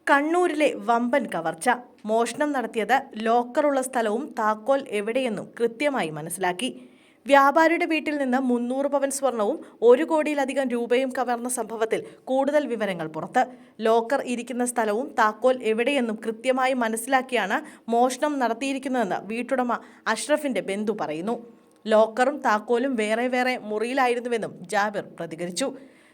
കണ്ണൂരിലെ വമ്പൻ കവർച്ച. മോഷണം നടത്തിയത് ലോക്കറുള്ള സ്ഥലവും താക്കോൽ എവിടെയെന്നും കൃത്യമായി മനസ്സിലാക്കി. വ്യാപാരിയുടെ വീട്ടിൽ നിന്ന് 300 പവൻ സ്വർണവും 1 കോടിയിലധികം രൂപയും കവർന്ന സംഭവത്തിൽ കൂടുതൽ വിവരങ്ങൾ പുറത്ത്. ലോക്കർ ഇരിക്കുന്ന സ്ഥലവും താക്കോൽ എവിടെയെന്നും കൃത്യമായി മനസ്സിലാക്കിയാണ് മോഷണം നടത്തിയിരിക്കുന്നതെന്ന് വീട്ടുടമ അഷ്റഫിന്റെ ബന്ധു പറയുന്നു. ലോക്കറും താക്കോലും വേറെ വേറെ മുറിയിലായിരുന്നുവെന്നും ജാബിർ പ്രതികരിച്ചു.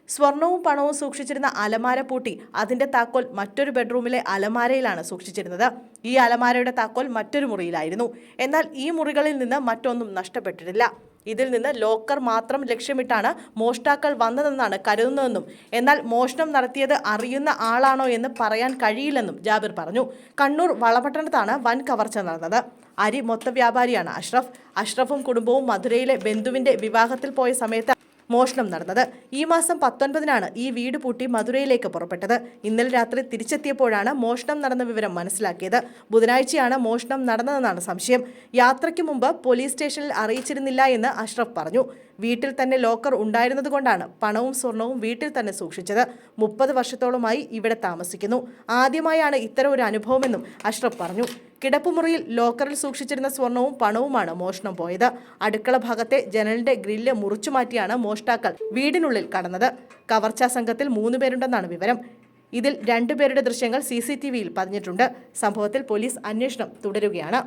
സ്വർണവും പണവും സൂക്ഷിച്ചിരുന്ന അലമാര പൂട്ടി അതിന്റെ താക്കോൽ മറ്റൊരു ബെഡ്റൂമിലെ അലമാരയിലാണ് സൂക്ഷിച്ചിരുന്നത്. ഈ അലമാരയുടെ താക്കോൽ മറ്റൊരു മുറിയിലായിരുന്നു. എന്നാൽ ഈ മുറികളിൽ നിന്ന് മറ്റൊന്നും നഷ്ടപ്പെട്ടിട്ടില്ല. ഇതിൽ നിന്ന് ലോക്കർ മാത്രം ലക്ഷ്യമിട്ടാണ് മോഷ്ടാക്കൾ വന്നതെന്നാണ് കരുതുന്നതെന്നും എന്നാൽ മോഷണം നടത്തിയത് അറിയുന്ന ആളാണോ എന്ന് പറയാൻ കഴിയില്ലെന്നും ജാബിർ പറഞ്ഞു. കണ്ണൂർ വളപട്ടണത്താണ് വൻ കവർച്ച നടന്നത്. അരി മൊത്ത വ്യാപാരിയാണ് അഷ്റഫ്. അഷ്റഫും കുടുംബവും മധുരയിലെ ബന്ധുവിന്റെ വിവാഹത്തിൽ പോയ സമയത്ത് മോഷണം നടന്നത്. ഈ മാസം 19-നാണ് ഈ വീട് പൂട്ടി മധുരയിലേക്ക് പുറപ്പെട്ടത്. ഇന്നലെ രാത്രി തിരിച്ചെത്തിയപ്പോഴാണ് മോഷണം നടന്ന വിവരം മനസ്സിലാക്കിയത്. ബുധനാഴ്ചയാണ് മോഷണം നടന്നതെന്നാണ് സംശയം. യാത്രയ്ക്ക് മുമ്പ് പോലീസ് സ്റ്റേഷനിൽ അറിയിച്ചിരുന്നില്ല എന്ന് അഷ്റഫ് പറഞ്ഞു. വീട്ടിൽ തന്നെ ലോക്കർ ഉണ്ടായിരുന്നതുകൊണ്ടാണ് പണവും സ്വർണവും വീട്ടിൽ തന്നെ സൂക്ഷിച്ചത്. 30 വർഷത്തോളമായി ഇവിടെ താമസിക്കുന്നു. ആദ്യമായാണ് ഇത്തരം ഒരു അനുഭവമെന്നും അഷ്റഫ് പറഞ്ഞു. കിടപ്പുമുറിയിൽ ലോക്കറിൽ സൂക്ഷിച്ചിരുന്ന സ്വർണവും പണവുമാണ് മോഷണം പോയത്. അടുക്കള ഭാഗത്തെ ജനലിന്റെ ഗ്രില്ല് മുറിച്ചുമാറ്റിയാണ് മോഷ്ടാക്കൾ വീടിനുള്ളിൽ കടന്നത്. കവർച്ചാ സംഘത്തിൽ 3 പേരുണ്ടെന്നാണ് വിവരം. ഇതിൽ 2 പേരുടെ ദൃശ്യങ്ങൾ CCTVയിൽ പതിഞ്ഞിട്ടുണ്ട്. സംഭവത്തിൽ പോലീസ് അന്വേഷണം തുടരുകയാണ്.